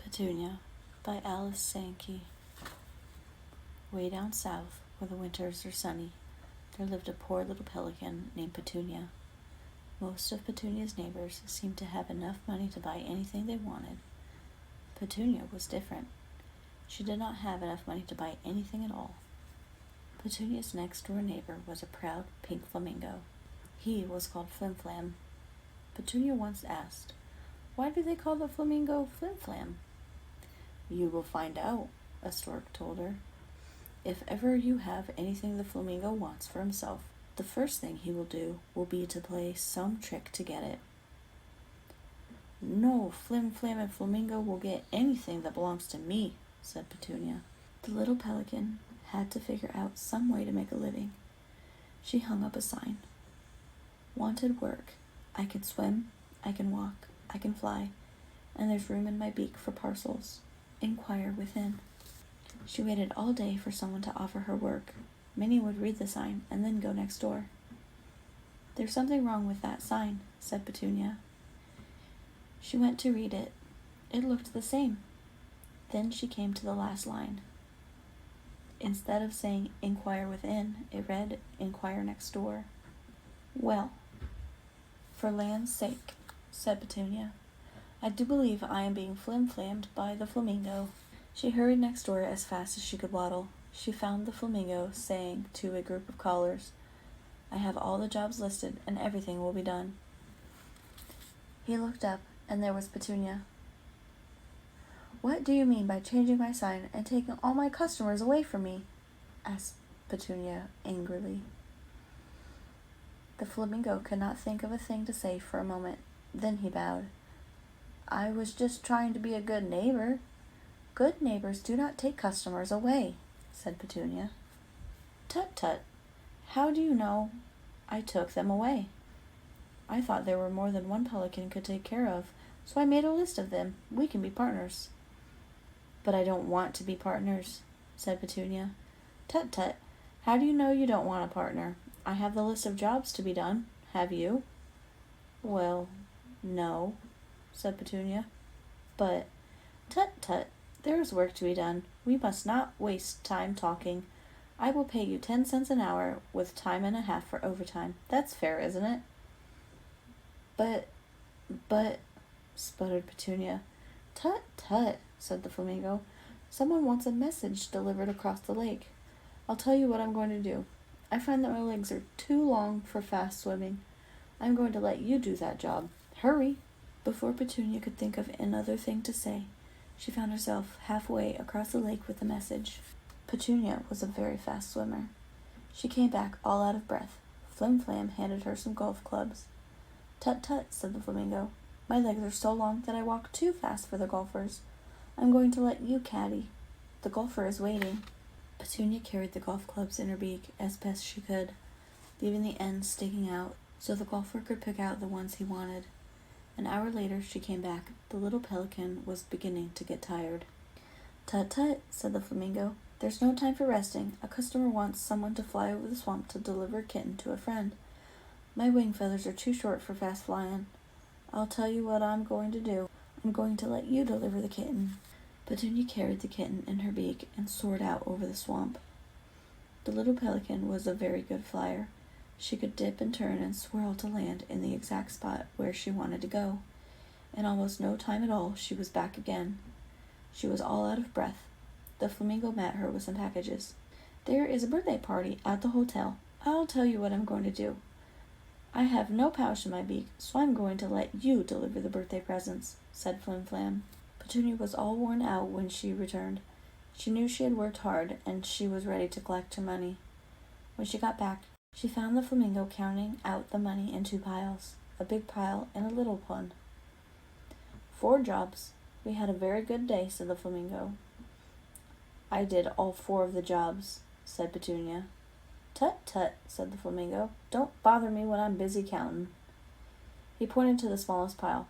Petunia by Alice Sankey. Way down south, where the winters are sunny, there lived a poor little pelican named Petunia. Most of Petunia's neighbors seemed to have enough money to buy anything they wanted. Petunia was different. She did not have enough money to buy anything at all. Petunia's next-door neighbor was a proud pink flamingo. He was called Flim-Flam. Petunia once asked, "Why do they call the flamingo Flim-Flam?" "You will find out," a stork told her. "If ever you have anything the flamingo wants for himself, the first thing he will do will be to play some trick to get it." "No, Flim-Flam and Flamingo will get anything that belongs to me," said Petunia. The little pelican had to figure out some way to make a living. She hung up a sign. "Wanted work. I can swim, I can walk, I can fly, and there's room in my beak for parcels. Inquire within." She waited all day for someone to offer her work. Many would read the sign and then go next door. "There's something wrong with that sign," said Petunia. She went to read it. It looked the same. Then she came to the last line. Instead of saying "inquire within," it read "inquire next door." "Well, for land's sake," said Petunia, "I do believe I am being flim-flammed by the flamingo." She hurried next door as fast as she could waddle. She found the flamingo saying to a group of callers, "I have all the jobs listed and everything will be done." He looked up and there was Petunia. "What do you mean by changing my sign and taking all my customers away from me?" asked Petunia angrily. The flamingo could not think of a thing to say for a moment. Then he bowed. "I was just trying to be a good neighbor." "Good neighbors do not take customers away," said Petunia. "Tut, tut. How do you know I took them away? I thought there were more than one pelican could take care of, so I made a list of them. We can be partners." "But I don't want to be partners," said Petunia. "Tut, tut. How do you know you don't want a partner? I have the list of jobs to be done. Have you?" "Well, no," said Petunia. "But—" "Tut, tut. There is work to be done. We must not waste time talking. I will pay you 10 cents an hour with time and a half for overtime. That's fair, isn't it?" But, sputtered Petunia. "Tut, tut," said the flamingo. "Someone wants a message delivered across the lake. I'll tell you what I'm going to do. I find that my legs are too long for fast swimming. I'm going to let you do that job. Hurry!" Before Petunia could think of another thing to say, she found herself halfway across the lake with the message. Petunia was a very fast swimmer. She came back all out of breath. Flim-Flam handed her some golf clubs. "Tut, tut," said the flamingo. "My legs are so long that I walk too fast for the golfers. I'm going to let you caddy. The golfer is waiting." Petunia carried the golf clubs in her beak as best she could, leaving the ends sticking out so the golfer could pick out the ones he wanted. An hour later she came back. The little pelican was beginning to get tired. "Tut, tut," said the flamingo. "There's no time for resting. A customer wants someone to fly over the swamp to deliver a kitten to a friend. My wing feathers are too short for fast flying. I'll tell you what I'm going to do. I'm going to let you deliver the kitten." Petunia carried the kitten in her beak and soared out over the swamp. The little pelican was a very good flyer. She could dip and turn and swirl to land in the exact spot where she wanted to go. In almost no time at all, she was back again. She was all out of breath. The flamingo met her with some packages. "There is a birthday party at the hotel. I'll tell you what I'm going to do. I have no pouch in my beak, so I'm going to let you deliver the birthday presents," said Flim-Flam. Petunia was all worn out when she returned. She knew she had worked hard, and she was ready to collect her money. When she got back, she found the flamingo counting out the money in 2 piles, a big pile and a little one. "4 jobs. We had a very good day," said the flamingo. "I did all 4 of the jobs," said Petunia. "Tut, tut," said the flamingo. "Don't bother me when I'm busy counting." He pointed to the smallest pile.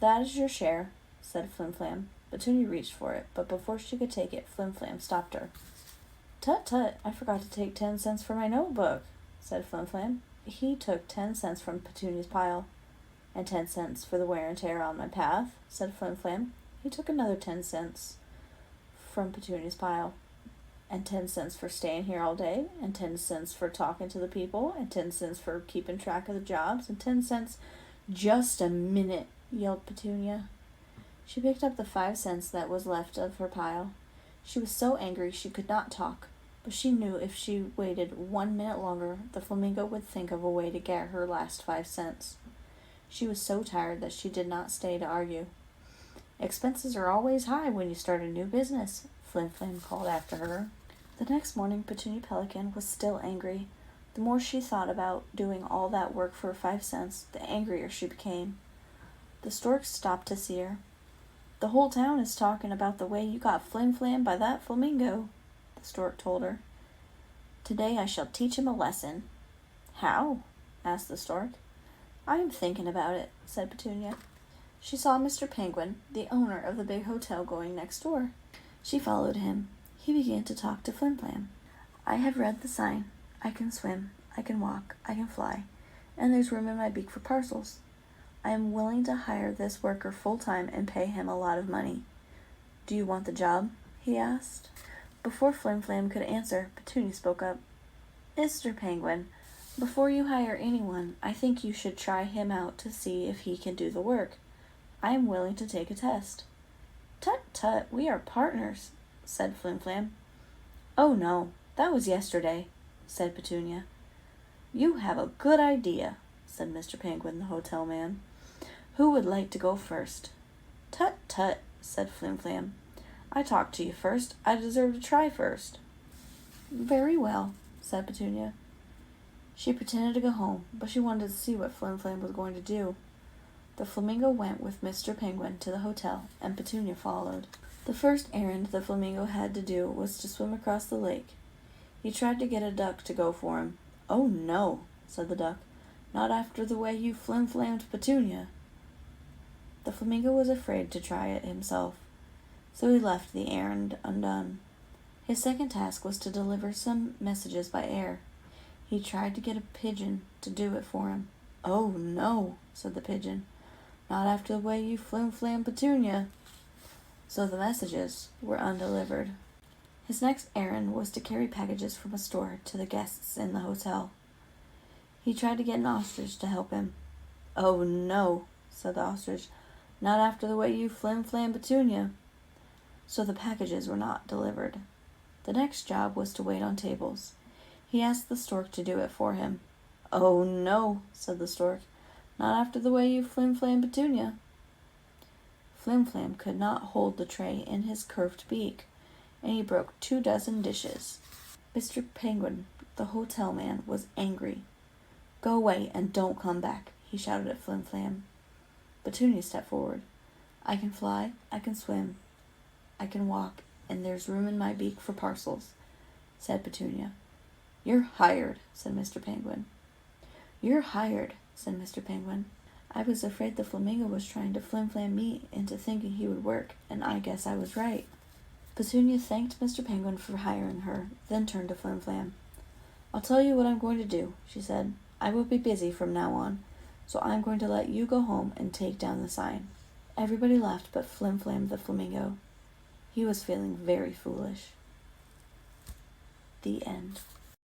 "That is your share," said Flim-Flam. Petunia reached for it, but before she could take it, Flim-Flam stopped her. "Tut, tut, I forgot to take 10 cents for my notebook," said Flim-Flam. He took 10 cents from Petunia's pile. "And 10 cents for the wear and tear on my path," said Flim-Flam. He took another 10 cents from Petunia's pile, and 10 cents for staying here all day, and 10 cents for talking to the people, and 10 cents for keeping track of the jobs, and 10 cents. Just a minute, yelled Petunia. She picked up the 5 cents that was left of her pile. She was so angry she could not talk, but she knew if she waited 1 minute longer, the flamingo would think of a way to get her last 5 cents. She was so tired that she did not stay to argue. Expenses are always high when you start a new business, Flim-Flam called after her. The next morning, Petunia Pelican was still angry. The more she thought about doing all that work for 5 cents, the angrier she became. The stork stopped to see her. "The whole town is talking about the way you got Flim-Flam by that flamingo," the stork told her. "Today I shall teach him a lesson." "How?" asked the stork. "I am thinking about it," said Petunia. She saw Mr. Penguin, the owner of the big hotel, going next door. She followed him. He began to talk to Flim-Flam. "I have read the sign. I can swim, I can walk, I can fly, and there's room in my beak for parcels. I am willing to hire this worker full-time and pay him a lot of money. Do you want the job?" he asked. Before Flim-Flam could answer, Petunia spoke up. "Mr. Penguin, before you hire anyone, I think you should try him out to see if he can do the work. I am willing to take a test." "Tut, tut, we are partners," said Flim-Flam. "Oh, no, that was yesterday," said Petunia. "You have a good idea," said Mr. Penguin, the hotel man. "Who would like to go first?" "Tut, tut," said Flim-Flam. "I talked to you first. I deserve to try first." "Very well," said Petunia. She pretended to go home, but she wanted to see what Flim-Flam was going to do. The flamingo went with Mr. Penguin to the hotel, and Petunia followed. The first errand the flamingo had to do was to swim across the lake. He tried to get a duck to go for him. "Oh, no," said the duck. "Not after the way you flim-flammed Petunia." The flamingo was afraid to try it himself, so he left the errand undone. His second task was to deliver some messages by air. He tried to get a pigeon to do it for him. "Oh, no," said the pigeon. "Not after the way you flim-flam Petunia." So the messages were undelivered. His next errand was to carry packages from a store to the guests in the hotel. He tried to get an ostrich to help him. "Oh, no," said the ostrich. "Not after the way you flim-flam Petunia." So the packages were not delivered. The next job was to wait on tables. He asked the stork to do it for him. "Oh, no," said the stork. "Not after the way you flim-flam Petunia." Flim-Flam could not hold the tray in his curved beak, and he broke 24 dishes. Mr. Penguin, the hotel man, was angry. "Go away and don't come back," he shouted at Flim-Flam. Petunia stepped forward. "I can fly, I can swim, I can walk, and there's room in my beak for parcels," said Petunia. "You're hired," said Mr. Penguin. "You're hired," said Mr. Penguin. "I was afraid the flamingo was trying to flim-flam me into thinking he would work, and I guess I was right." Petunia thanked Mr. Penguin for hiring her, then turned to Flim-Flam. "I'll tell you what I'm going to do," she said. "I will be busy from now on, so I'm going to let you go home and take down the sign." Everybody laughed but Flim-Flam the flamingo. He was feeling very foolish. The end.